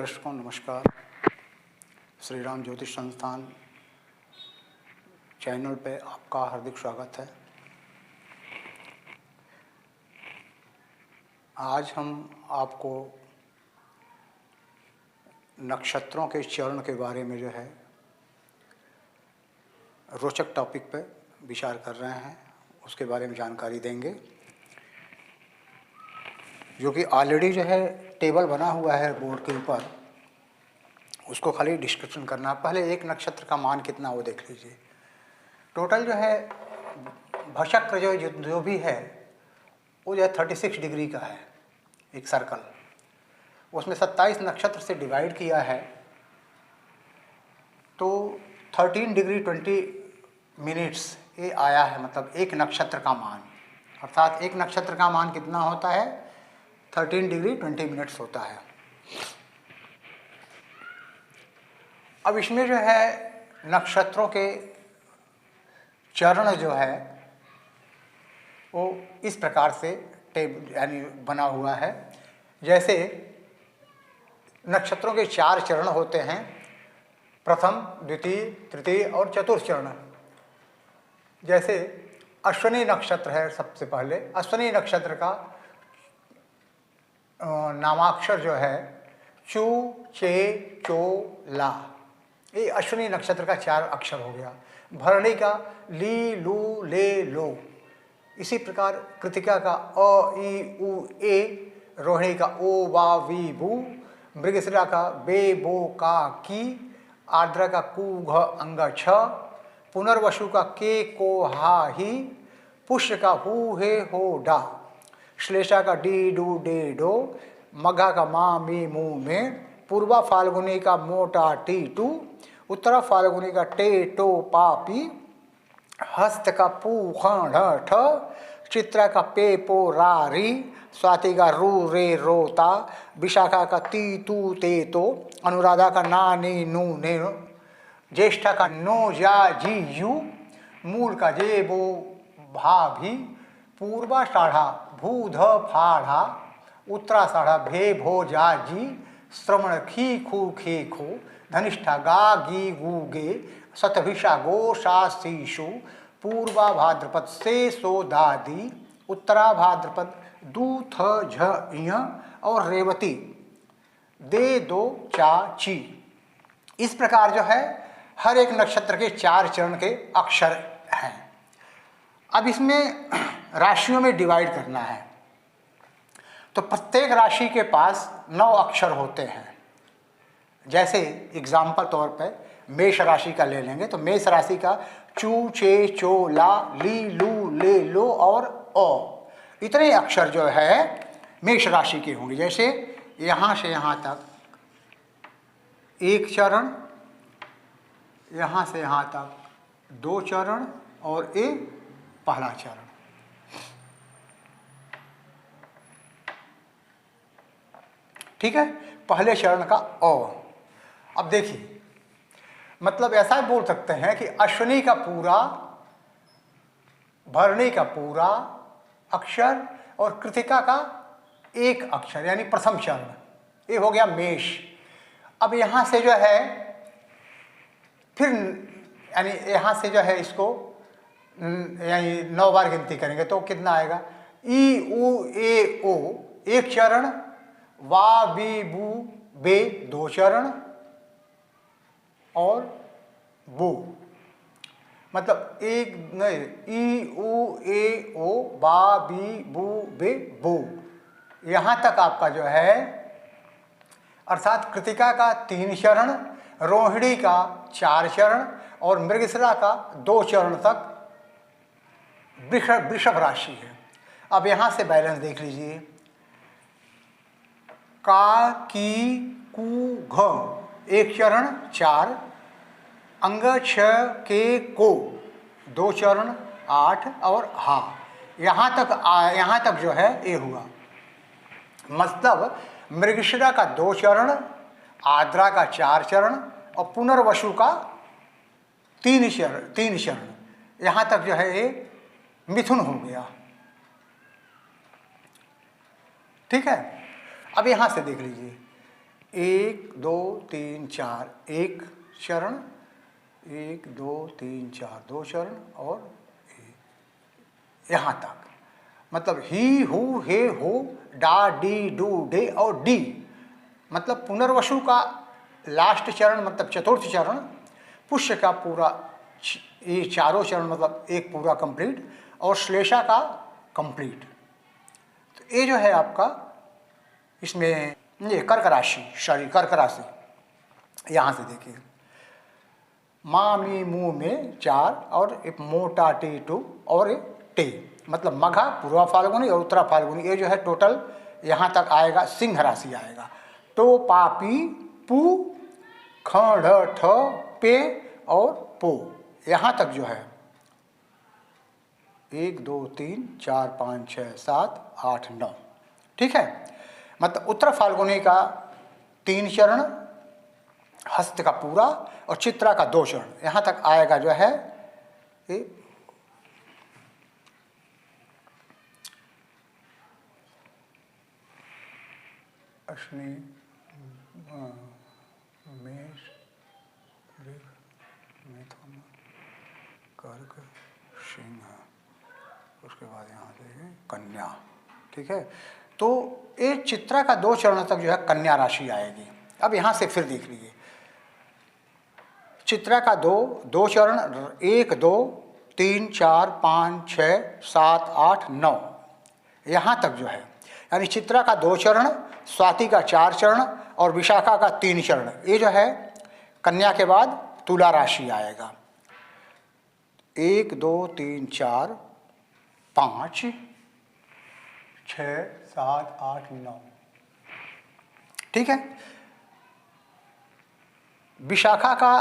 दर्शकों नमस्कार। श्री राम ज्योतिष संस्थान चैनल पे आपका हार्दिक स्वागत है। आज हम आपको नक्षत्रों के चरण के बारे में जो है रोचक टॉपिक पे विचार कर रहे हैं, उसके बारे में जानकारी देंगे, जो कि ऑलरेडी जो है टेबल बना हुआ है बोर्ड के ऊपर, उसको खाली डिस्क्रिप्शन करना। पहले एक नक्षत्र का मान कितना वो देख लीजिए। टोटल जो है भचक्र जो भी है वो जो है 36 डिग्री का है, एक सर्कल। उसमें 27 नक्षत्र से डिवाइड किया है तो 13 डिग्री 20 मिनट्स ये आया है। मतलब एक नक्षत्र का मान, अर्थात एक नक्षत्र का मान कितना होता है? 13 डिग्री 20 मिनट्स होता है। अब इसमें जो है नक्षत्रों के चरण जो है वो इस प्रकार से यानी बना हुआ है। जैसे नक्षत्रों के 4 चरण होते हैं, प्रथम, द्वितीय, तृतीय और चतुर्थ चरण। जैसे अश्विनी नक्षत्र है, सबसे पहले अश्विनी नक्षत्र का नामाक्षर जो है चू, चे, चो, ला, ये अश्विनी नक्षत्र का 4 अक्षर हो गया। भरणी का ली, लू, ले, लो। इसी प्रकार कृतिका का अ, ई, उ, ए, रोहिणी का ओ, वा, वी, भू, मृगशिरा का बे, बो, का, की, आर्द्रा का कु, घ, अंग, छ, पुनर्वसु का के, को, हा, ही, पुष्य का हु, हे, हो, डा, श्लेषा का डी, डू, डे, डो, मघा का मा, मी, मू, में, पूर्वा फाल्गुनी का मोटा टी, टू, उत्तरा फाल्गुनी का टे, टो, पा, पी, हस्त का पू, ख, ढ, ठ, चित्रा का पे, पो, रा, री, स्वाति का रू, रे, रो, ता, विशाखा का ती, तू, ते, तो, अनुराधा का ना, नी, नू, ने, ज्येष्ठा का नो, जा, जी, यू, मूल का जे, बो, भा, भी, पूर्वाषाढ़ा भू, ध, फा, ढा, उत्तराषाढ़ा भे, भो, जा, जी, श्रवण खी, खू, खे, खो, धनिष्ठा गा, गी, गू, गे, शतभिषा गो, शा, सी, शु, पूर्वा भाद्रपद से, सो, दादी, उत्तरा भाद्रपद दू, थ, झ, य और रेवती दे, दो, चा, ची। इस प्रकार जो है हर एक नक्षत्र के 4 चरण के अक्षर हैं। अब इसमें राशियों में डिवाइड करना है तो प्रत्येक राशि के पास 9 अक्षर होते हैं। जैसे एग्जाम्पल तौर पे मेष राशि का ले लेंगे तो मेष राशि का चू, चे, चो, ला, ली, लू, ले, लो और ओ, इतने अक्षर जो है मेष राशि के होंगे। जैसे यहाँ से यहाँ तक एक चरण, यहाँ से यहाँ तक 2 चरण और एक पहला चरण। ठीक है, पहले चरण का ओ। अब देखिए, मतलब ऐसा बोल सकते हैं कि अश्विनी का पूरा, भरणी का पूरा अक्षर और कृतिका का एक अक्षर, यानी प्रथम चरण, ये हो गया मेष। अब यहाँ से जो है फिर यानी यहाँ से जो है इसको यानी 9 बार गिनती करेंगे तो कितना आएगा? ई, उ, ए, ओ एक चरण, वा, बी, बू, बे 2 चरण और बू, मतलब एक नहीं, ई, उ, ए, ओ, बा, बी, बू, बे, बू, यहाँ तक आपका जो है, अर्थात कृतिका का 3 चरण, रोहिणी का 4 चरण और मृगशिरा का 2 चरण तक वृषभ राशि है। अब यहाँ से बैलेंस देख लीजिए। का, की, कु, घ एक चरण 4, अंग, छ, के, को 2 चरण 8 और हा, यहाँ तक जो है ये हुआ। मतलब मृगशिरा का 2 चरण, आर्द्रा का 4 चरण और पुनर्वसु का 3 चरण, यहाँ तक जो है ये मिथुन हो गया। ठीक है, अब यहाँ से देख लीजिए, 1 2 3 4 एक चरण, 1 2 3 4 दो चरण, और यहाँ तक। मतलब ही, हु, हे, हो, डा, डी, डू, डे और डी। मतलब पुनर्वसु का लास्ट चरण मतलब चतुर्थ चरण, पुष्य का पूरा ये चारों चरण मतलब एक पूरा कंप्लीट, और श्लेषा का कंप्लीट। तो ये जो है आपका इसमें ये कर्क राशि, सॉरी कर्क राशि। यहाँ से देखिए, मा मी मुँह में 4 और एक मोटा टी 2 और एक टे, मतलब मघा, पूर्वा फाल्गुनी और उत्तरा फाल्गुनी, ये जो है टोटल यहाँ तक आएगा, सिंह राशि आएगा। टो पा पी पू ख ढ ठ पे और पो, यहाँ तक जो है 1 2 3 4 5 6 7 8 9, ठीक है। मतलब उत्तर फाल्गुनी का 3 चरण, हस्त का पूरा और चित्रा का 2 चरण, यहाँ तक आएगा जो है ये अश्विनी, मेष, वृष, मिथुन, कर्क, सिंह, उसके बाद यहाँ से कन्या, ठीक है। तो ये चित्रा का 2 चरण तक जो है कन्या राशि आएगी। अब यहाँ से फिर देख लीजिए, चित्रा का 2 चरण, 1 2 3 4 5 6 7 8 9, यहाँ तक जो है, यानी चित्रा का 2 चरण, स्वाति का 4 चरण और विशाखा का 3 चरण, ये जो है कन्या के बाद तुला राशि आएगा। 1 2 3 4 5 6 7 8 9, ठीक है। विशाखा का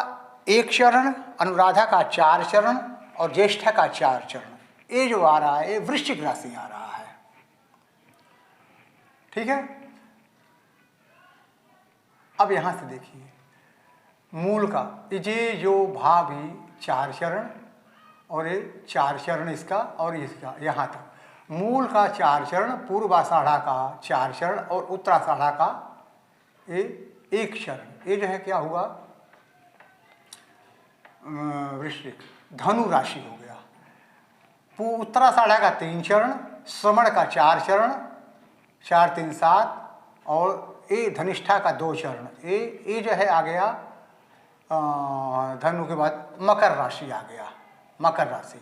1 चरण, अनुराधा का 4 चरण और ज्येष्ठा का 4 चरण, ये जो आ रहा है ये वृश्चिक राशि आ रहा है, ठीक है। अब यहां से देखिए मूल का, ये जो भाभी 4 चरण और ये 4 चरण इसका और इसका, यहाँ तक मूल का 4 चरण, पूर्वाषाढ़ा का 4 चरण और उत्तराषाढ़ा का ये 1 चरण, ये जो है क्या हुआ वृश्चिक, धनु राशि हो गया। उत्तराषाढ़ा का 3 चरण, श्रवण का 4 चरण, 4 3 7 और ये धनिष्ठा का 2 चरण, ये जो है आ गया धनु के बाद मकर राशि आ गया, मकर राशि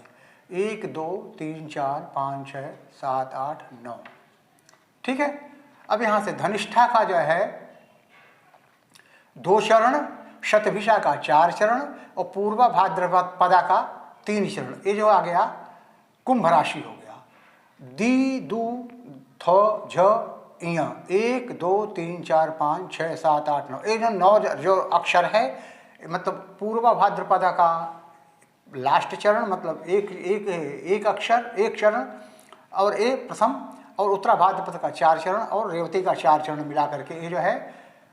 1 2 3 4 5 6 7 8 9, ठीक है। अब यहाँ से धनिष्ठा का जो है 2 चरण, शतभिषा का 4 चरण और पूर्वा भाद्रपदा का 3 चरण, ये जो आ गया कुंभ राशि हो गया। दी दू थ झ इया 1 2 3 4 5 6 7 8 9, ये जो 9 जो अक्षर है मतलब पूर्वा भाद्रपदा का लास्ट चरण, मतलब एक अक्षर 1 चरण और एक प्रथम, और उत्तरा भाद्रपद का 4 चरण और रेवती का 4 चरण मिला करके ये जो है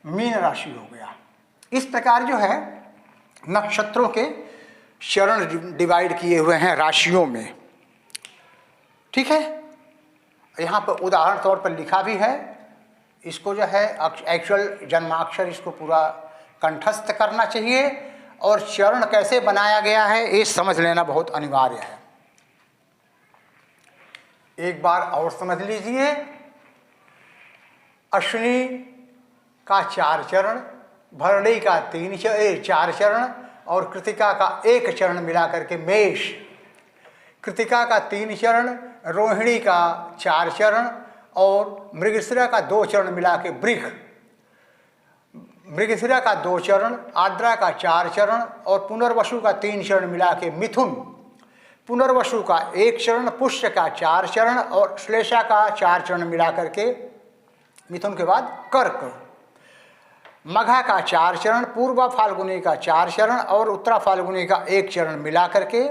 मीन राशि हो गया। इस प्रकार जो है नक्षत्रों के चरण डिवाइड किए हुए हैं राशियों में, ठीक है। यहाँ पर उदाहरण तौर पर लिखा भी है, इसको जो है एक्चुअल जन्माक्षर इसको पूरा कंठस्थ करना चाहिए, और चरण कैसे बनाया गया है ये समझ लेना बहुत अनिवार्य है। एक बार और समझ लीजिए, अश्विनी का 4 चरण, भरणी का 4 चरण और कृतिका का 1 चरण मिला करके मेष, कृतिका का 3 चरण, रोहिणी का 4 चरण और मृगशिरा का 2 चरण मिला के वृष, मृगशिरा का 2 चरण, आर्द्रा का 4 चरण और पुनर्वसु का 3 चरण मिला के मिथुन, पुनर्वसु का 1 चरण, पुष्य का 4 चरण और श्लेषा का 4 चरण मिला करके मिथुन के बाद कर्क, मघा का 4 चरण, पूर्वा फाल्गुनी का 4 चरण और उत्तरा फाल्गुनी का 1 चरण मिला करके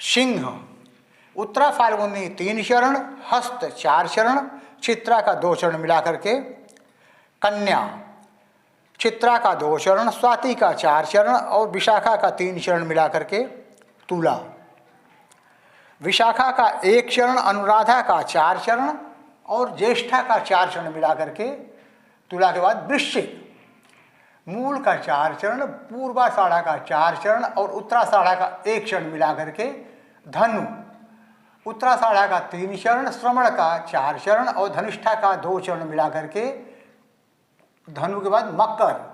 सिंह, उत्तरा फाल्गुनी 3 चरण, हस्त 4 चरण, चित्रा का 2 चरण मिला करके कन्या, चित्रा का 2 चरण, स्वाति का 4 चरण और विशाखा का 3 चरण मिला करके तुला, विशाखा का 1 चरण, अनुराधा का 4 चरण और ज्येष्ठा का 4 चरण मिला करके तुला के बाद वृश्चिक, मूल का 4 चरण, पूर्वाषाढ़ा का 4 चरण और उत्तराषाढ़ा का 1 चरण मिला करके धनु, उत्तराषाढ़ा का 3 चरण, श्रवण का 4 चरण और धनिष्ठा का 2 चरण मिला करके धनु के बाद मकर,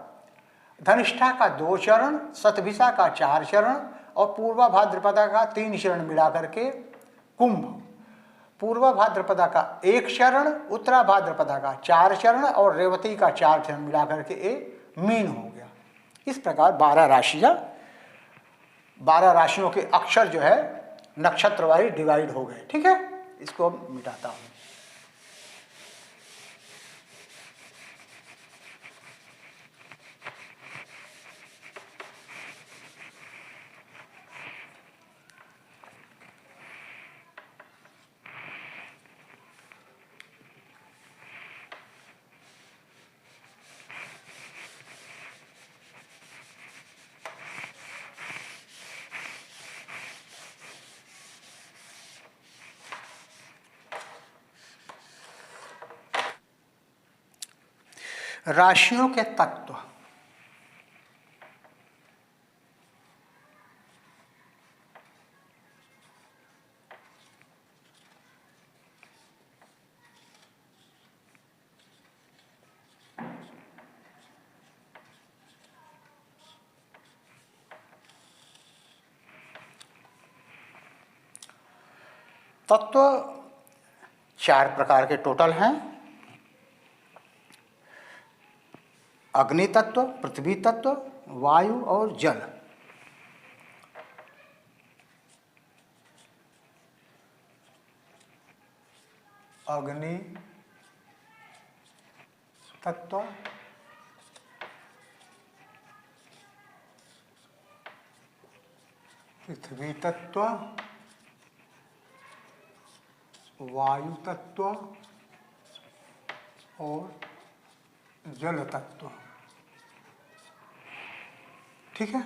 धनिष्ठा का 2 चरण, शतभिषा का 4 चरण और पूर्वा भाद्रपदा का 3 चरण मिला करके कुंभ, पूर्वा भाद्रपदा का 1 चरण, उत्तरा भाद्रपदा का 4 चरण और रेवती का 4 चरण मिला करके मीन हो गया। इस प्रकार 12 राशियां, 12 राशियों के अक्षर जो है नक्षत्र वाइज डिवाइड हो गए। ठीक है, इसको अब मिटाता हूं। राशियों के तत्व। तत्व 4 प्रकार के टोटल हैं। अग्नि तत्व, पृथ्वी तत्व, वायु और जल। अग्नि तत्व, पृथ्वी तत्व, वायु तत्व और जल तत्व। ठीक है,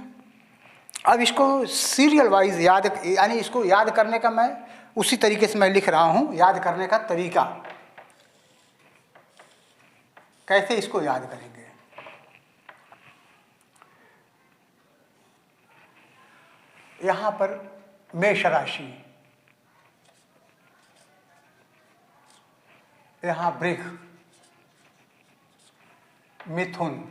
अब इसको सीरियल वाइज याद, यानी इसको याद करने का मैं उसी तरीके से मैं लिख रहा हूं। याद करने का तरीका कैसे इसको याद करेंगे। यहां पर मेष राशि, यहां वृष, मिथुन,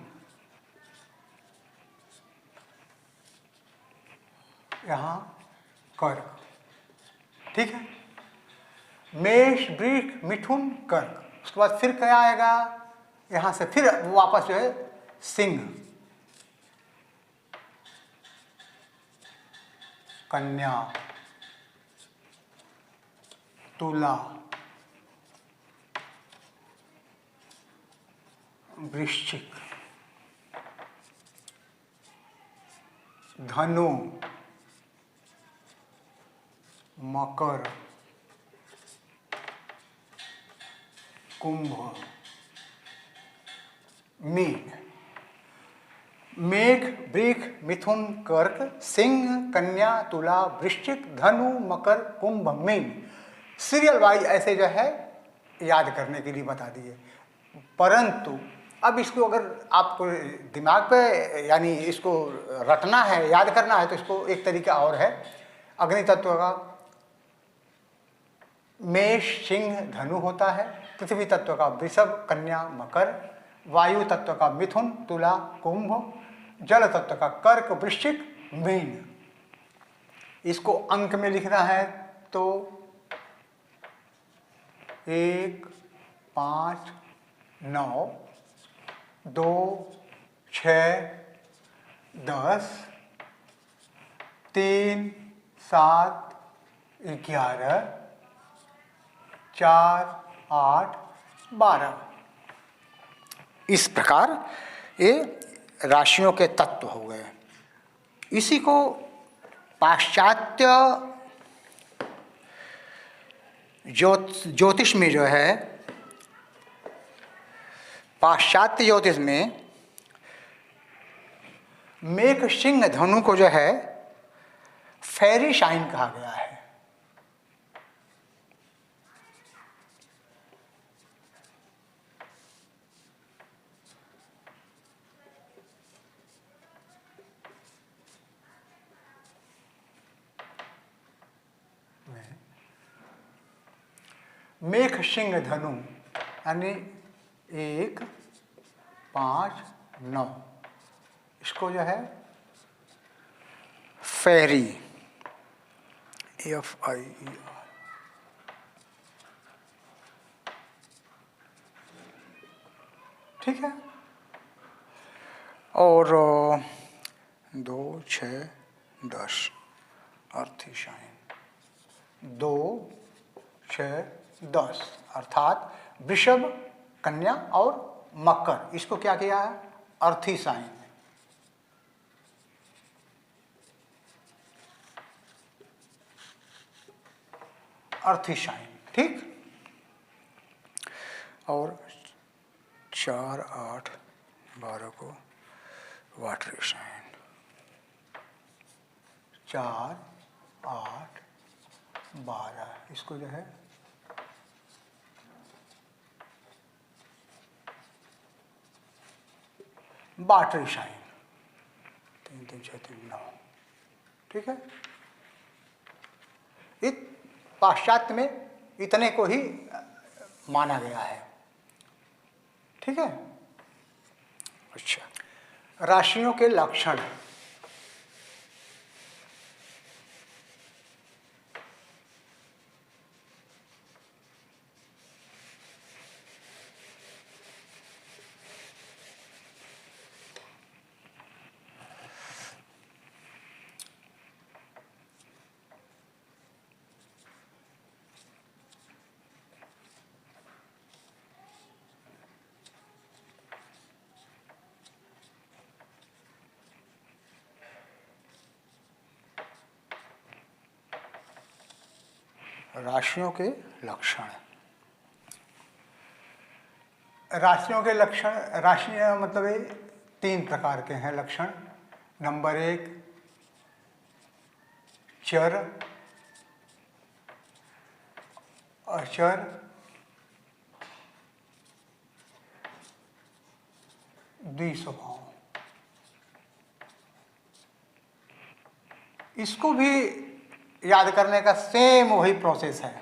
यहां कर्क। ठीक है, मेष, वृष, मिथुन, कर्क। उसके बाद फिर क्या आएगा, यहां से फिर वापस जो है सिंह, कन्या, तुला, वृश्चिक, धनु, मकर, कुंभ, मीन। मेघ, वृष, मिथुन, कर्क, सिंह, कन्या, तुला, वृश्चिक, धनु, मकर, कुंभ, मीन। सीरियल वाइज ऐसे जो है याद करने के लिए बता दिए। परंतु अब इसको अगर आपको दिमाग पे यानी इसको रटना है, याद करना है, तो इसको एक तरीका और है। अग्नि तत्व का मेष, सिंह, धनु होता है। पृथ्वी तत्व का वृषभ, कन्या, मकर। वायु तत्व का मिथुन, तुला, कुंभ। जल तत्व का कर्क, वृश्चिक, मीन। इसको अंक में लिखना है तो 1, 5, 9, 2, 6, 10, 3, 7, 11, 4, 8, 12। इस प्रकार ये राशियों के तत्व हो गए। इसी को पाश्चात्य ज्योतिष में जो है, पाश्चात्य ज्योतिष में मेघ, सिंह, धनु को जो है फेरी साइन कहा गया है। मेघ सिंह धनु यानी 1 5 9, इसको जो है फेरी, FIER, ठीक है। और 2 6 10 अर्थी साइन 2 6 10 अर्थात वृषभ, कन्या और मकर, इसको क्या किया है? अर्थी साइन। अर्थी साइन, ठीक। और 4 8 12 को वाटरी साइन, 4 8 12, इसको जो है वाटरी साइन, 3 3 6 3 9, ठीक है। पाश्चात्य में इतने को ही माना गया है, ठीक है। अच्छा, राशियों के लक्षण। राशियों के लक्षण। राशियों के लक्षण, राशियां मतलब ये 3 प्रकार के हैं लक्षण। नंबर 1 चर, अचर, द्विस्वभाव। इसको भी याद करने का सेम वही प्रोसेस है।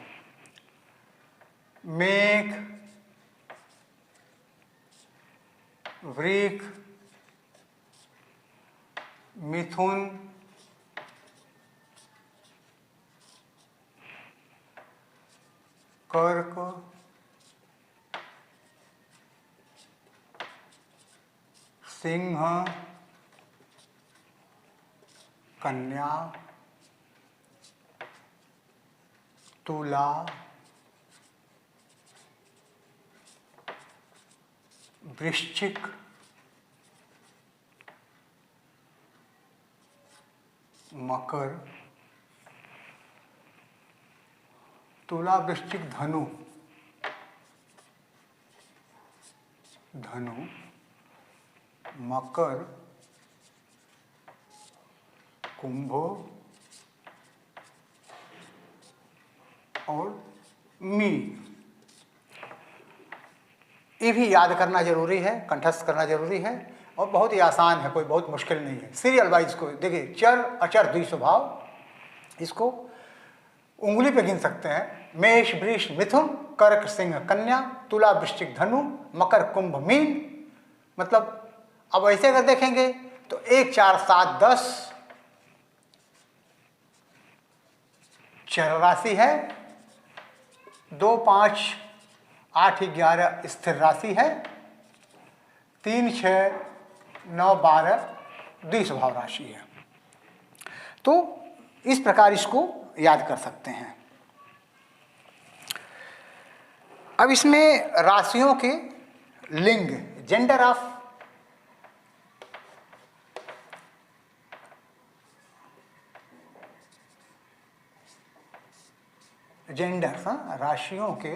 मेघ, वृक, मिथुन, कर्क, सिंह, कन्या, तुला, वृश्चिक, मकर, तुला, वृश्चिक, धनु, धनु, मकर, कुंभ और मीन। ये भी याद करना जरूरी है, कंठस्थ करना जरूरी है, और बहुत ही आसान है, कोई बहुत मुश्किल नहीं है। सीरियल वाइज को देखिए, चर अचर द्विस्वभाव, इसको उंगली पे गिन सकते हैं। मेष, वृष, मिथुन, कर्क, सिंह, कन्या, तुला, वृश्चिक, धनु, मकर, कुंभ, मीन। मतलब अब ऐसे अगर देखेंगे तो 1 4 7 10 चर राशि है, 2 5 8 11 स्थिर राशि है, 3 6 9 12 द्विस्वभाव राशि है। तो इस प्रकार इसको याद कर सकते हैं। अब इसमें राशियों के लिंग, जेंडर ऑफ जेंडर, राशियों के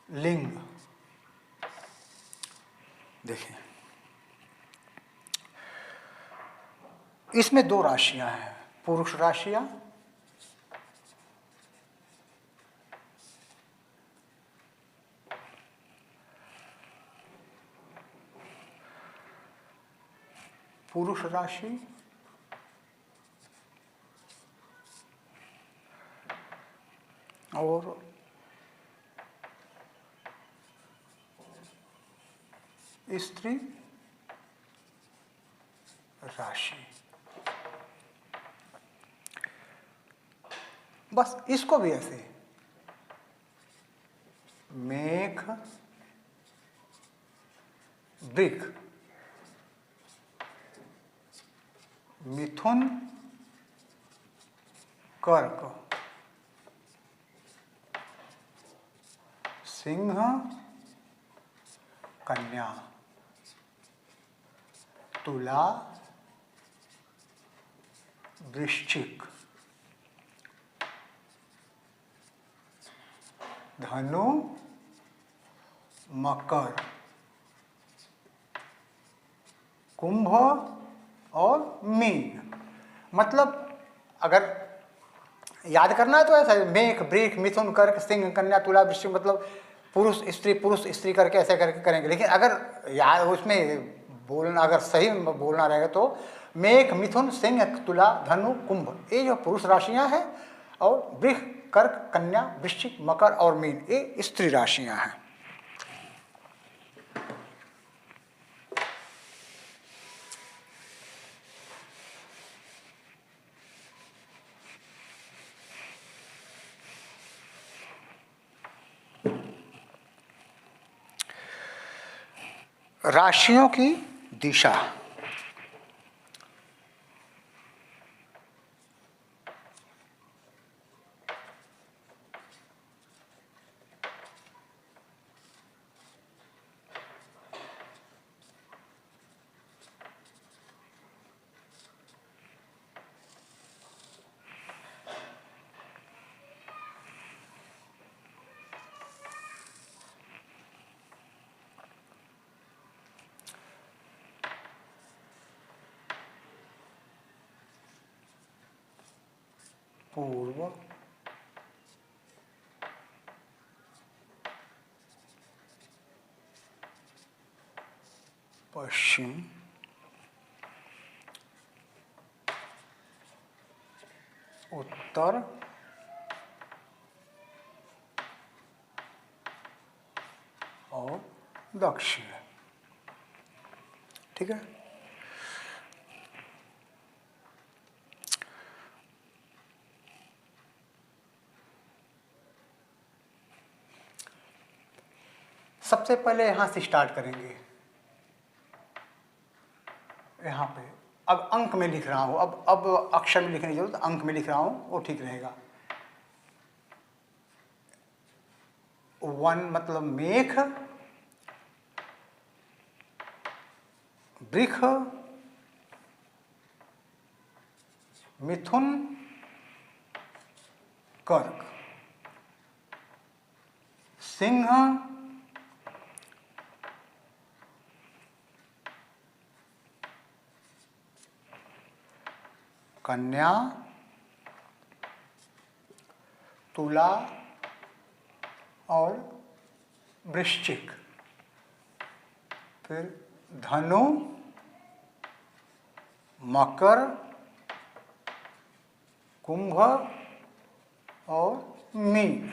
लिंग देखिए, इसमें 2 राशियां हैं, पुरुष राशियां पुरुष राशि, और स्त्री राशि। बस इसको भी ऐसे मेघ, वृक, मिथुन, कर्क, सिंह, कन्या, तुला, वृश्चिक, धनु, मकर, कुंभ और मीन। मतलब अगर याद करना है तो ऐसा है, मेघ, वृक, मिथुन, कर्क, सिंह, कन्या, तुला, वृश्चिक, मतलब पुरुष स्त्री करके ऐसे करके करेंगे। लेकिन अगर याद उसमें बोलना, अगर सही बोलना रहेगा तो मेघ, मिथुन, सिंह, तुला, धनु, कुंभ, ये जो पुरुष राशियां हैं, और वृक, कर्क, कन्या, वृश्चिक, मकर और मीन, ये स्त्री राशियां हैं। राशियों की दिशा। पूर्व, पश्चिम, उत्तर, और दक्षिण। ठीक है। सबसे पहले यहां से स्टार्ट करेंगे। यहाँ पे अब अंक में लिख रहा हूँ, अब अक्षर में लिखने की जरूरत, अंक में लिख रहा हूँ, वो ठीक रहेगा। 1 मतलब मेघ, वृष, मिथुन, कर्क, सिंह, कन्या, तुला और वृश्चिक, फिर धनु, मकर, कुंभ और मीन।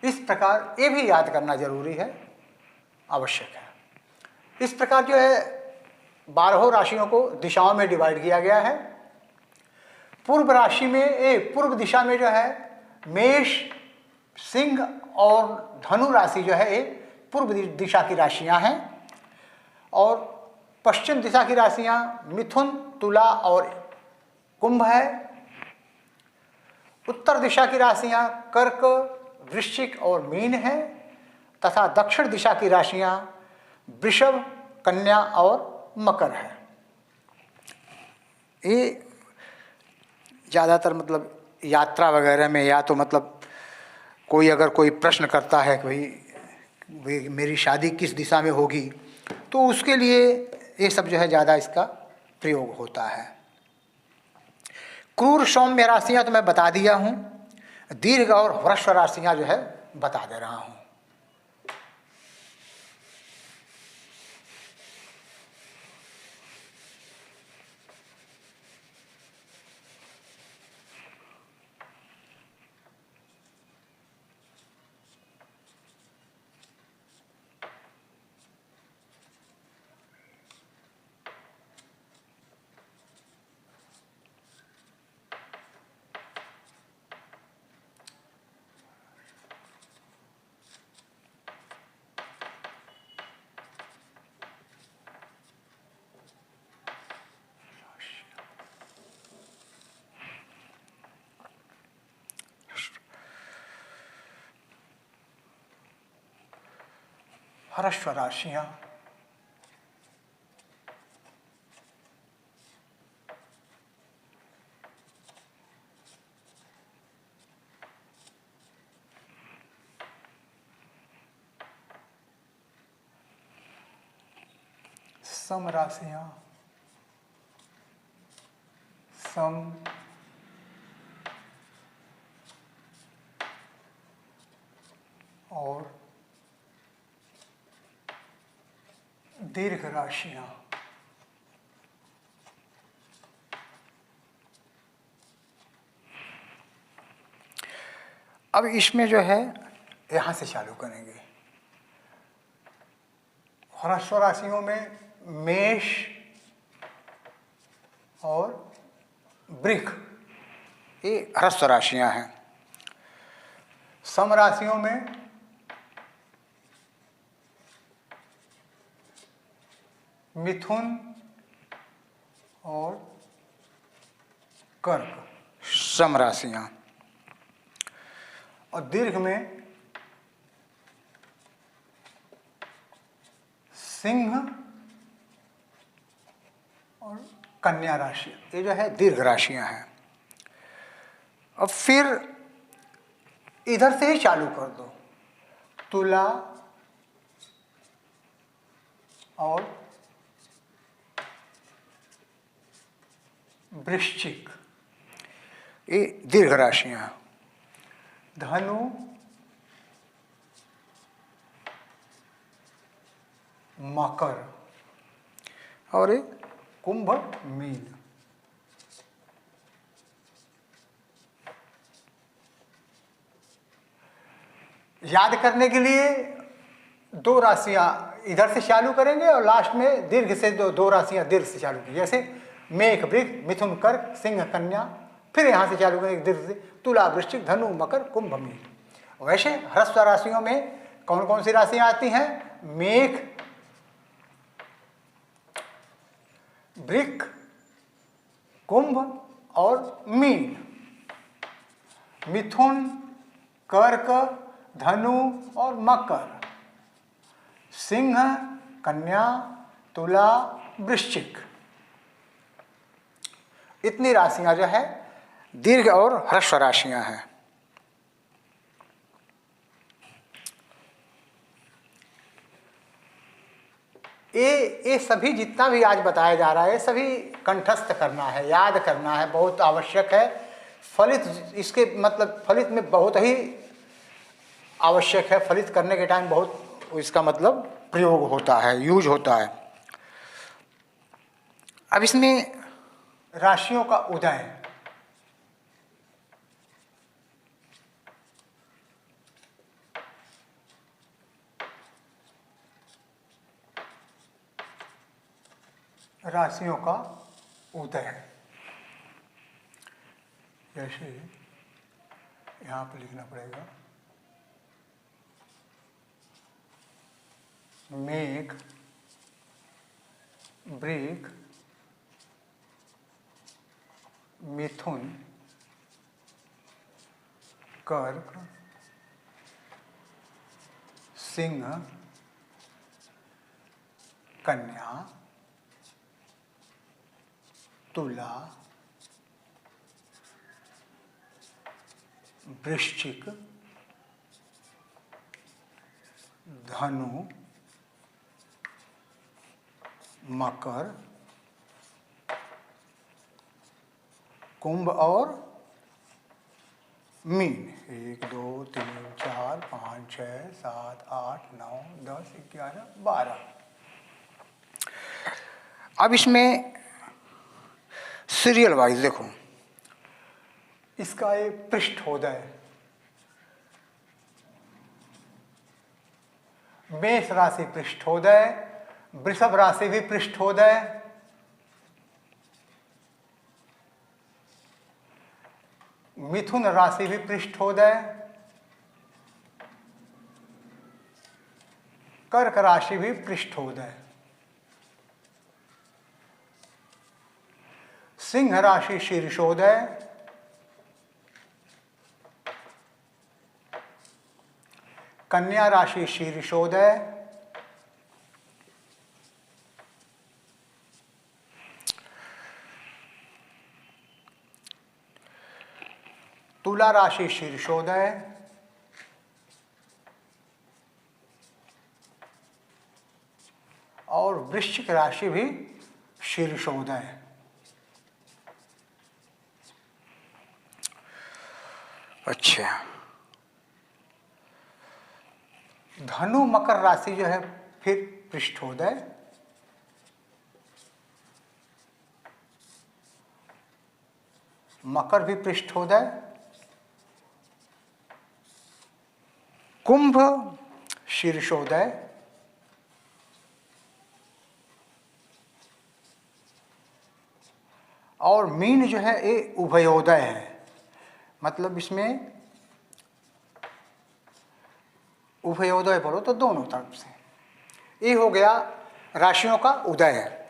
इस प्रकार ये भी याद करना जरूरी है, आवश्यक है। इस प्रकार जो है 12 राशियों को दिशाओं में डिवाइड किया गया है। पूर्व राशि में, पूर्व दिशा में जो है मेष, सिंह और धनु राशि जो है ये पूर्व दिशा की राशियां हैं, और पश्चिम दिशा की राशियां मिथुन, तुला और कुंभ है। उत्तर दिशा की राशियां कर्क, वृश्चिक और मीन है, तथा दक्षिण दिशा की राशियां वृषभ, कन्या और मकर है। ये ज़्यादातर मतलब यात्रा वगैरह में, या तो मतलब कोई अगर कोई प्रश्न करता है कि भाई मेरी शादी किस दिशा में होगी, तो उसके लिए ये सब जो है ज़्यादा इसका प्रयोग होता है। क्रूर सौम्य राशियाँ तो मैं बता दिया हूँ, दीर्घ और ह्रस्व राशियाँ जो है बता दे रहा हूँ। ह्रस्व राशियां, सम राशियां, सम और दीर्घ राशियां। अब इसमें जो है यहां से चालू करेंगे। ह्रस्व राशियों में मेष और वृष, ये ह्रस्व राशियां हैं। सम राशियों में मिथुन और कर्क, सम राशियां। और दीर्घ में सिंह और कन्या राशि, ये जो है दीर्घ राशियां हैं। अब फिर इधर से ही चालू कर दो, तुला और वृश्चिक, ये दीर्घ राशियां। धनु, मकर और ये कुंभ, मीन। याद करने के लिए दो राशियां इधर से चालू करेंगे और लास्ट में दीर्घ से दो राशियां दीर्घ से चालू की, जैसे मेष वृष मिथुन कर्क सिंह कन्या, फिर यहां से चालू करेंगे दीर्घ से तुला वृश्चिक धनु मकर कुंभ मीन। वैसे ह्रस्व राशियों में कौन कौन सी राशियां आती हैं? मेष, वृष, कुंभ और मीन। मिथुन, कर्क, धनु और मकर। सिंह, कन्या, तुला, वृश्चिक। इतनी राशियां जो है दीर्घ और ह्रस्व राशियां हैं। ये सभी जितना भी आज बताया जा रहा है सभी कंठस्थ करना है, याद करना है, बहुत आवश्यक है। फलित इसके मतलब फलित में बहुत ही आवश्यक है। फलित करने के टाइम बहुत इसका मतलब प्रयोग होता है, यूज होता है। अब इसमें राशियों का उदय, राशियों का उदय, जैसे यहाँ पर लिखना पड़ेगा मेघ, वृष, मिथुन, कर्क, सिंह, कन्या, तुला, वृश्चिक, धनु, मकर, कुंभ और मीन। 1 2 3 4 5 6 7 8 9 10 11 12। अब इसमें सीरियल वाइज देखो, इसका एक पृष्ठोदय, मेष राशि पृष्ठोदय, वृषभ राशि भी पृष्ठोदय, मिथुन राशि भी पृष्ठोदय, कर्क राशि भी पृष्ठोदय, सिंह राशि शीर्षोदय, कन्या राशि शीर्षोदय, तुला राशि शीर्षोदय, और वृश्चिक राशि भी शीर्षोदय। अच्छा, धनु मकर राशि जो है फिर पृष्ठोदय, मकर भी पृष्ठोदय, कुंभ शीर्षोदय, और मीन जो है ये उभयोदय है। मतलब इसमें उभयोदय बोलो तो दोनों तरफ से। ये हो गया राशियों का उदय,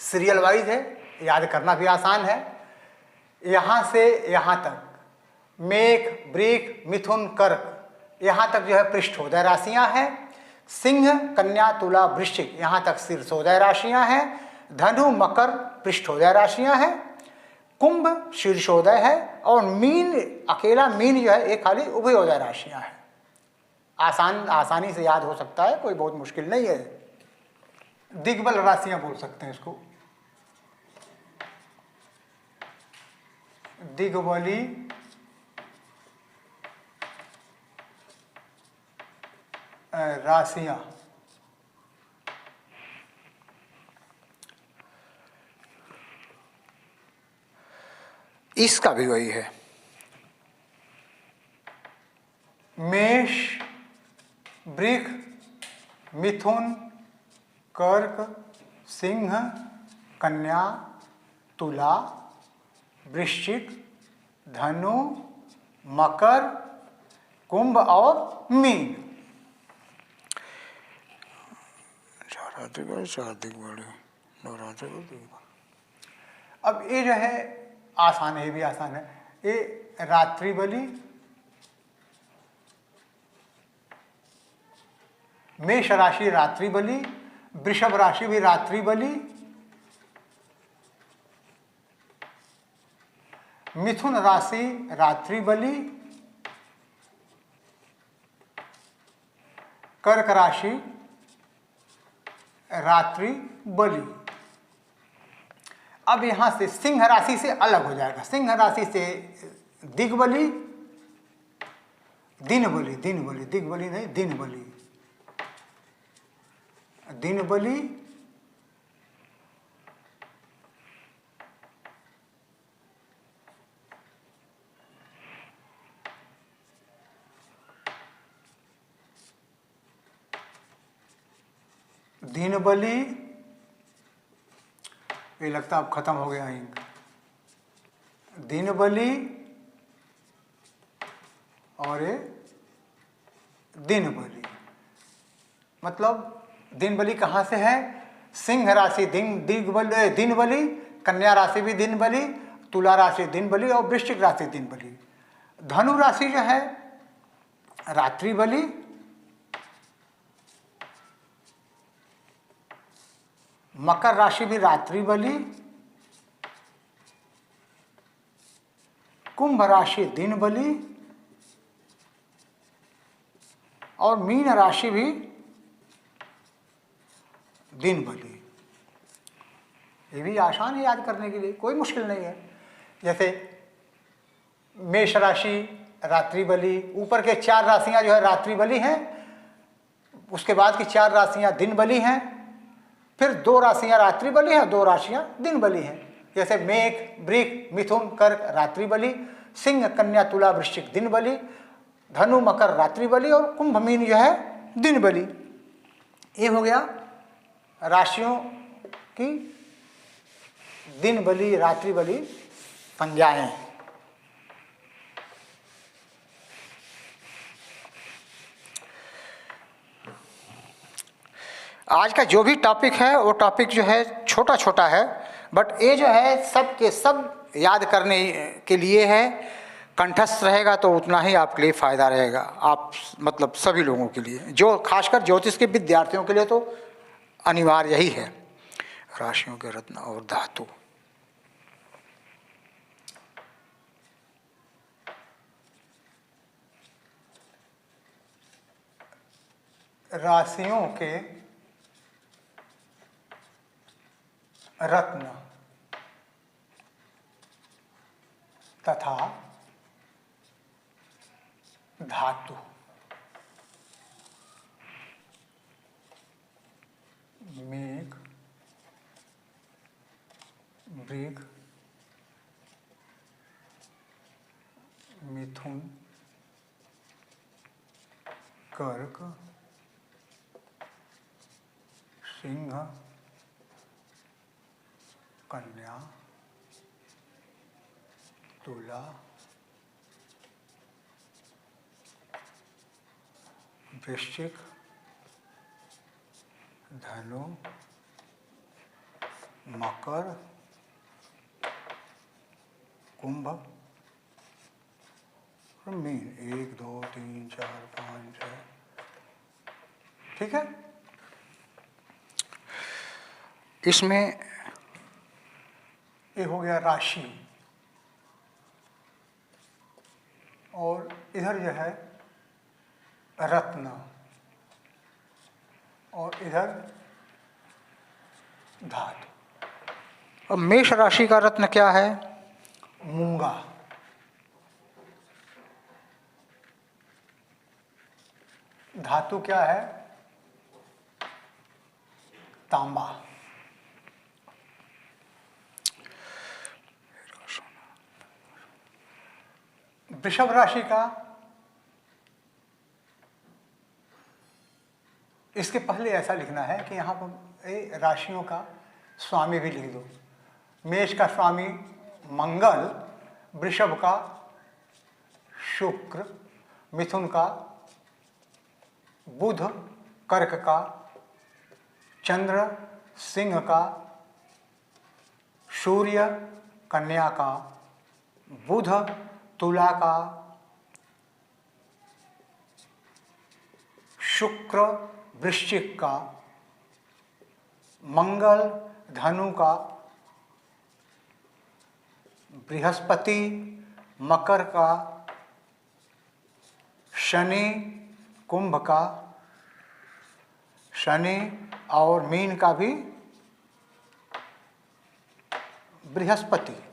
सीरियल वाइज है, याद करना भी आसान है। यहाँ से यहाँ तक मेघ, वृष, मिथुन, कर्क, यहाँ तक जो है पृष्ठोदय राशियाँ हैं। सिंह, कन्या, तुला, वृश्चिक, यहाँ तक शीर्षोदय राशियाँ हैं। धनु, मकर पृष्ठोदय राशियाँ हैं। कुंभ शीर्षोदय है, और मीन, अकेला मीन जो है ये खाली उभयोदय राशियाँ हैं। आसानी से याद हो सकता है, कोई बहुत मुश्किल नहीं है। दिग्बल राशियाँ बोल सकते हैं इसको, दिग्बली राशियां। इसका भी वही है, मेष, वृष, मिथुन, कर्क, सिंह, कन्या, तुला, वृश्चिक, धनु, मकर, कुंभ और मीन। अब ये जो है आसान है, ये भी आसान है। ये रात्रि बलि, मेष राशि रात्रि बलि, वृषभ राशि भी रात्रि बलि, मिथुन राशि रात्रि बलि, कर्क राशि रात्रि बलि। अब यहां से सिंह राशि से अलग हो जाएगा। सिंह राशि से दिग्बली, दिन बलि, दिन बलि, दिग्बली नहीं, दिन बलि, दिन बलि, दिन बलि, ये लगता अब खत्म हो गया इंक, दिन बलि और ये दिन बलि। मतलब दिन बलि कहाँ से है? सिंह राशि दिन बलि, कन्या राशि भी दिन बलि, तुला राशि दिन बलि और वृश्चिक राशि दिन बलि। धनु राशि जो है रात्रि बलि, मकर राशि भी रात्रि बलि, कुंभ राशि दिन बलि और मीन राशि भी दिन बलि। ये भी आसान है याद करने के लिए, कोई मुश्किल नहीं है। जैसे मेष राशि रात्रि बलि, ऊपर के 4 राशियां जो है रात्रि बलि हैं, उसके बाद की 4 राशियां दिन बलि हैं, फिर 2 राशियां रात्रि बलि हैं, 2 राशियां दिन बलि हैं। जैसे मेघ, वृष, मिथुन, कर्क रात्रि बलि, सिंह, कन्या, तुला, वृश्चिक दिन बलि, धनु, मकर रात्रि बलि और कुंभ, मीन जो है दिन बलि। ये हो गया राशियों की दिन बलि रात्रि बलि संज्ञाएं। आज का जो भी टॉपिक है वो टॉपिक जो है छोटा छोटा है, बट ये जो है सब के सब याद करने के लिए है। कंठस्थ रहेगा तो उतना ही आपके लिए फायदा रहेगा, आप मतलब सभी लोगों के लिए, जो खासकर ज्योतिष के विद्यार्थियों के लिए तो अनिवार्य ही है। राशियों के रत्न और धातु। राशियों के रत्न तथा धातु। मेघ, वृग, मिथुन, कर्क, सिंह, कन्या, तुला, वृश्चिक, धनु, मकर, कुंभ और मीन। 1 2 3 4 5 6। ठीक है। इसमें ये हो गया राशि, और इधर जो है रत्न, और इधर धातु। अब मेष राशि का रत्न क्या है? मूंगा। धातु क्या है? तांबा। वृषभ राशि का, इसके पहले ऐसा लिखना है कि यहाँ पर राशियों का स्वामी भी लिख दो। मेष का स्वामी मंगल, वृषभ का शुक्र, मिथुन का बुध, कर्क का चंद्र, सिंह का सूर्य, कन्या का बुध, तुला का शुक्र, वृश्चिक का मंगल, धनु का बृहस्पति, मकर का शनि, कुंभ का शनि, और मीन का भी बृहस्पति।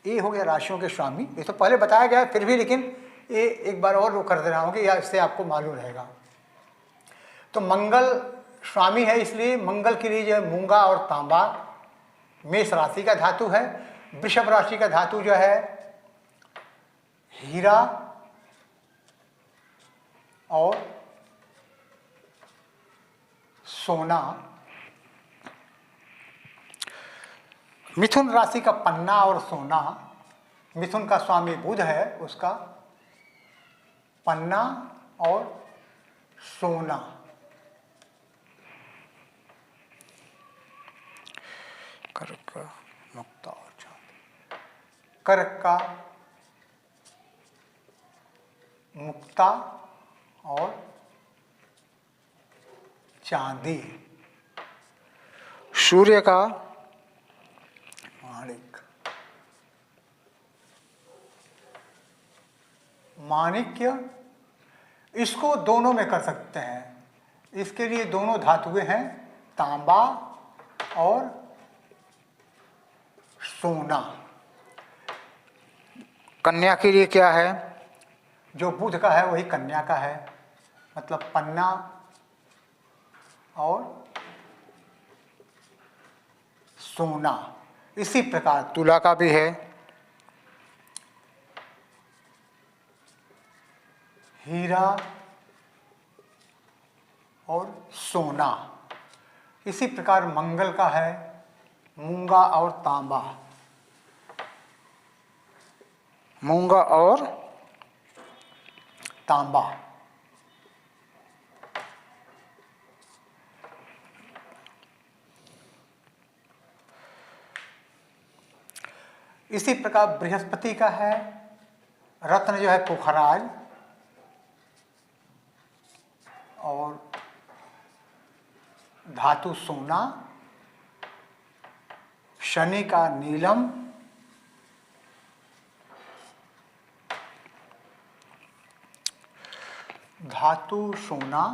ये हो गया राशियों के स्वामी। ये तो पहले बताया गया है फिर भी, लेकिन ये एक बार और वो कर दे रहा हूँ कि या इससे आपको मालूम रहेगा। तो मंगल स्वामी है, इसलिए मंगल के लिए जो है मूंगा और तांबा मेष राशि का धातु है। वृषभ राशि का धातु जो है हीरा और सोना। मिथुन राशि का पन्ना और सोना। मिथुन का स्वामी बुध है, उसका पन्ना और सोना। कर्क का मुक्ता और चांदी। कर्क का मुक्ता और चांदी। सूर्य का माणिक। माणिक्य, इसको दोनों में कर सकते हैं। इसके लिए दोनों धातुएं हैं, तांबा और सोना। कन्या के लिए क्या है? जो बुध का है वही कन्या का है, मतलब पन्ना और सोना। इसी प्रकार तुला का भी है, हीरा और सोना। इसी प्रकार मंगल का है मूंगा और तांबा। मूंगा और तांबा। इसी प्रकार बृहस्पति का है रत्न जो है पुखराज और धातु सोना। शनि का नीलम, धातु सोना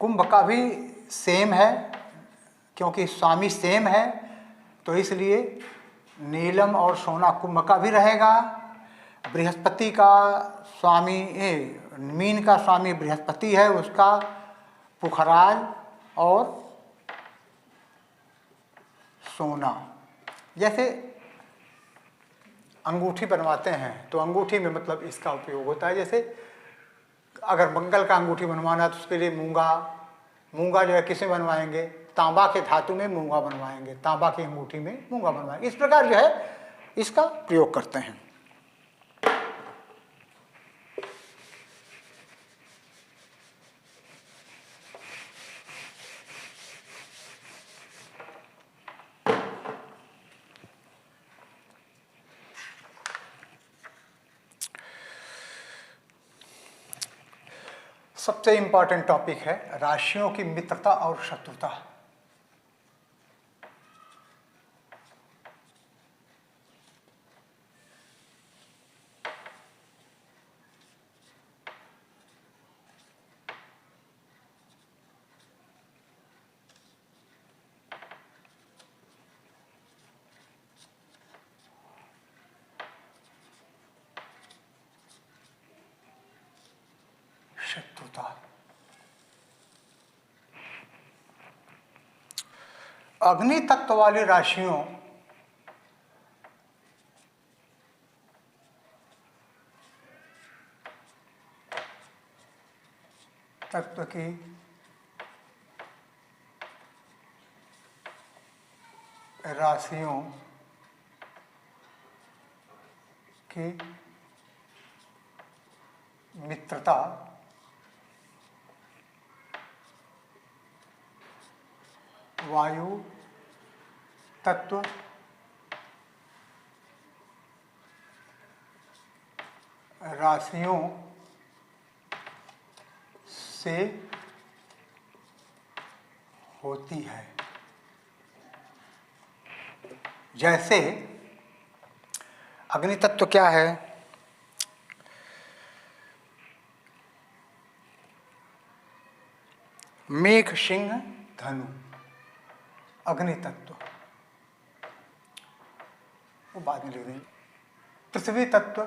कुंभ का भी सेम है, क्योंकि स्वामी सेम है, तो इसलिए नीलम और सोना कुंभ का भी रहेगा। बृहस्पति का स्वामी मीन का स्वामी बृहस्पति है, उसका पुखराज और सोना। जैसे अंगूठी बनवाते हैं तो अंगूठी में मतलब इसका उपयोग होता है। जैसे अगर मंगल का अंगूठी बनवाना है तो उसके लिए मूंगा जो है किसमें बनवाएंगे, तांबा के धातु में मूंगा बनवाएंगे, तांबा की अंगूठी में मूंगा बनवाएंगे। इस प्रकार जो है इसका प्रयोग करते हैं। सबसे इंपॉर्टेंट टॉपिक है राशियों की मित्रता और शत्रुता। शत्रुता। अग्नि तत्व वाली राशियों तत्व की राशियों की मित्रता वायु तत्व राशियों से होती है। जैसे अग्नि तत्व क्या है, मेघ सिंह धनु, अग्नि तत्व। वो बाद में लिख देंगे। पृथ्वी तत्व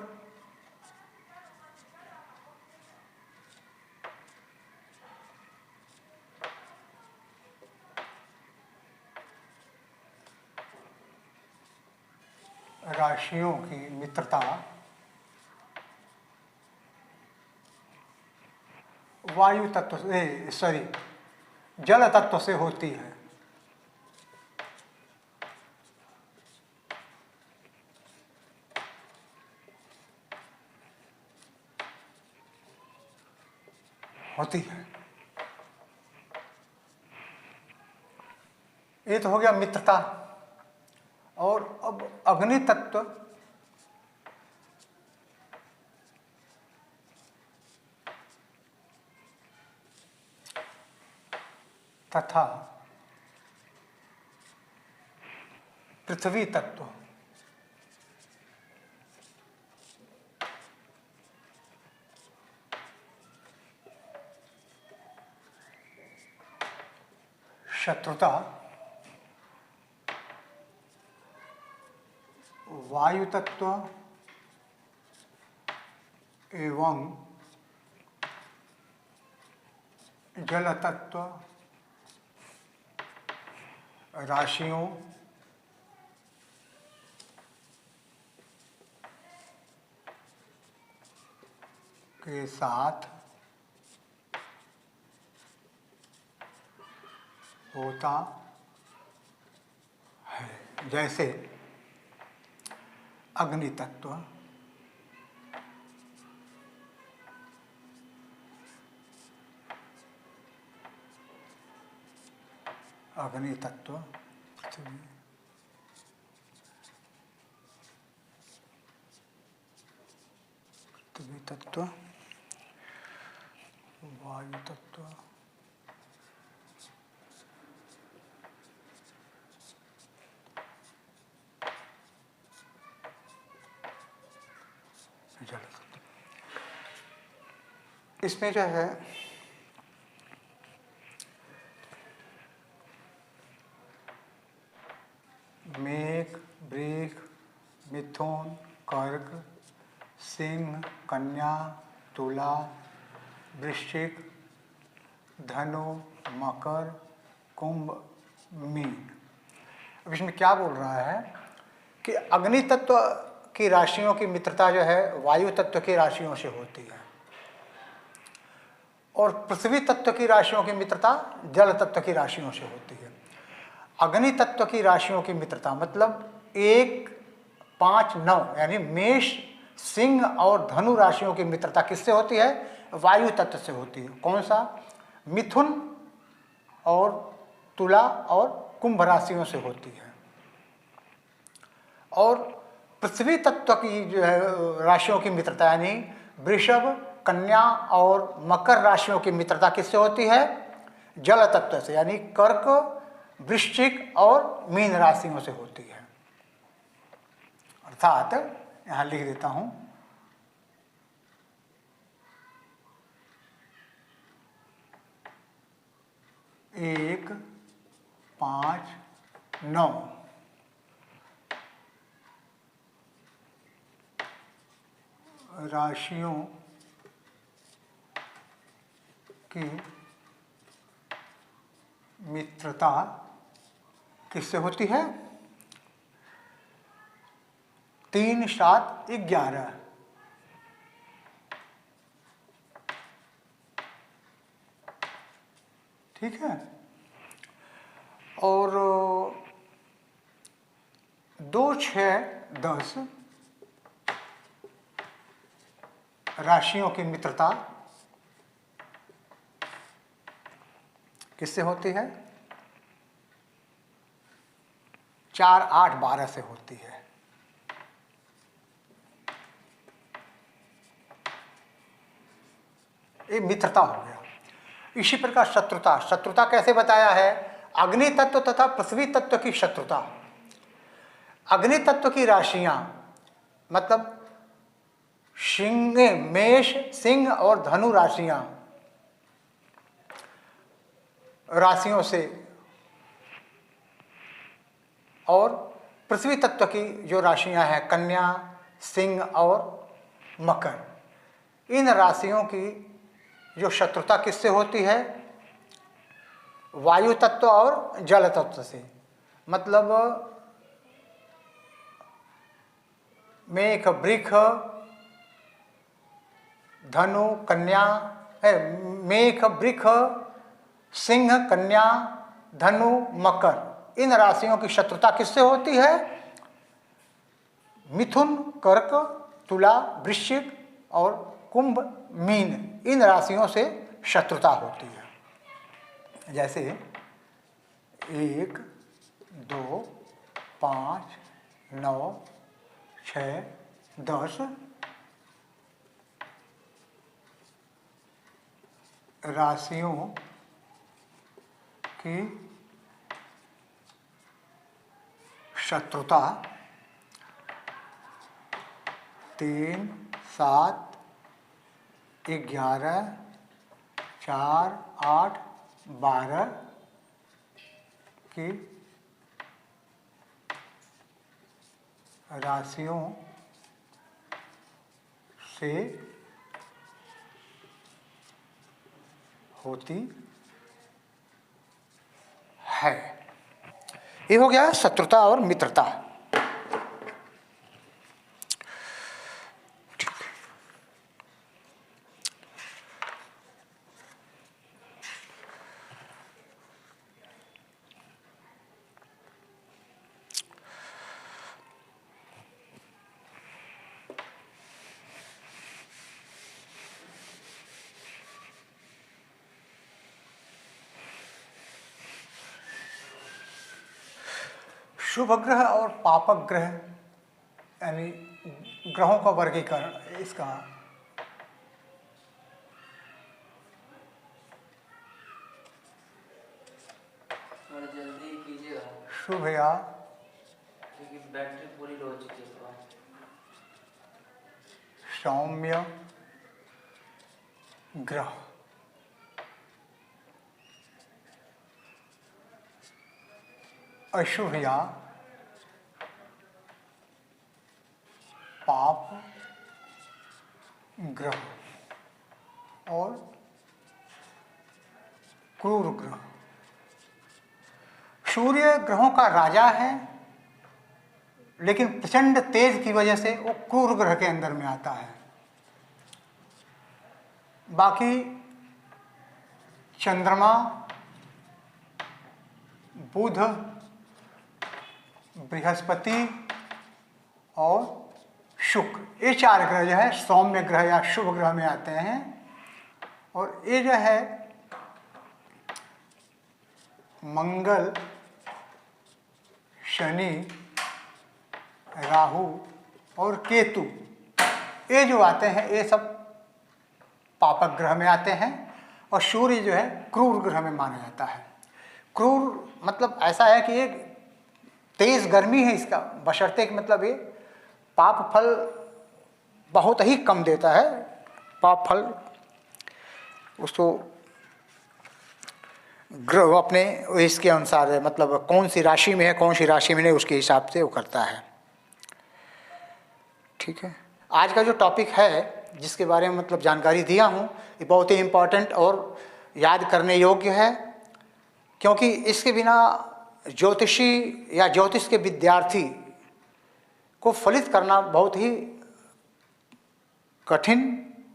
राशियों की मित्रता वायु तत्व से जल तत्व से होती है। ये तो हो गया मित्रता। और अब अग्नि तत्व तथा पृथ्वी तत्व शत्रुता वायु तत्व एवं जल तत्व राशियों के साथ होता है। जैसे अग्नि तत्व अग्नि तत्व पृथ्वी तत्व वायु तत्व जल तत्व। इसमें जो है मेघ, वृष, मिथुन, कर्क, सिंह, कन्या, तुला, वृश्चिक, धनु, मकर, कुंभ, मीन। अब इसमें क्या बोल रहा है कि अग्नि तत्व की राशियों की मित्रता जो है वायु तत्व की राशियों से होती है, और पृथ्वी तत्व की राशियों की मित्रता जल तत्व की राशियों से होती है। अग्नि तत्व की राशियों की मित्रता मतलब 1, 5, 9 यानी मेष, सिंह और धनु राशियों की मित्रता किससे होती है? वायु तत्व से होती है। कौन सा? मिथुन और तुला और कुंभ राशियों से होती है। और पृथ्वी तत्व की जो है राशियों की मित्रता यानी वृषभ, कन्या और मकर राशियों की मित्रता किससे होती है? जल तत्व से यानी कर्क, वृश्चिक और मीन राशियों से होती है। अर्थात यहां लिख देता हूं 1, 5, 9 राशियों की मित्रता किससे होती है? 3, 7, 11। ठीक है। और 2, 6, 10 राशियों की मित्रता किससे होती है? 4, 8, 12 से होती है। ये मित्रता हो गया। इसी प्रकार शत्रुता, शत्रुता कैसे बताया है? अग्नि तत्व तथा पृथ्वी तत्व की शत्रुता। अग्नि तत्व की राशियां मतलब सिंह, मेष, सिंह और धनु राशियों से, और पृथ्वी तत्व की जो राशियां हैं कन्या, सिंह और मकर, इन राशियों की जो शत्रुता किससे होती है? वायु तत्व और जल तत्व से। मतलब मेघ, वृष, धनु, कन्या, मेघ, वृष, सिंह, कन्या, धनु, मकर, इन राशियों की शत्रुता किससे होती है? मिथुन, कर्क, तुला, वृश्चिक और कुंभ, मीन, इन राशियों से शत्रुता होती है। जैसे 1, 2, 5, 9, 6, 10 राशियों की शत्रुता 3, 7, 11, 4, 8, 12 की राशियों से होती है। ये हो गया शत्रुता और मित्रता। शुभ ग्रह और पापक ग्रह यानी ग्रहों का वर्गीकरण इसका जल्दी कीजिएगा शुभ या क्योंकि बैटरी पूरी लो हो चुकी है। सौम्य ग्रह अशुभ या ग्रह और क्रूर ग्रह। सूर्य ग्रहों का राजा है, लेकिन प्रचंड तेज की वजह से वो क्रूर ग्रह के अंदर में आता है। बाकी चंद्रमा, बुध, बृहस्पति और शुक्र, ये 4 ग्रह जो है सौम्य ग्रह या शुभ ग्रह में आते हैं। और ये जो है मंगल, शनि, राहु और केतु, ये जो आते हैं ये सब पापक ग्रह में आते हैं। और सूर्य जो है क्रूर ग्रह में माना जाता है। क्रूर मतलब ऐसा है कि ये तेज गर्मी है इसका, बशर्ते कि मतलब ये पाप फल बहुत ही कम देता है। पाप फल उसको ग्रह अपने इसके अनुसार है, मतलब कौन सी राशि में है कौन सी राशि में नहीं, उसके हिसाब से वो करता है। ठीक है, आज का जो टॉपिक है जिसके बारे में मतलब जानकारी दिया हूँ, ये बहुत ही इम्पोर्टेंट और याद करने योग्य है, क्योंकि इसके बिना ज्योतिषी या ज्योतिष के विद्यार्थी को फलित करना बहुत ही कठिन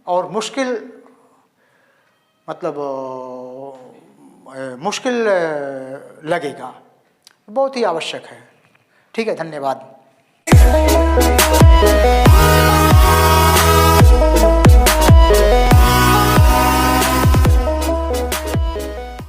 और मुश्किल, मतलब मुश्किल लगेगा, बहुत ही आवश्यक है। ठीक है, धन्यवाद।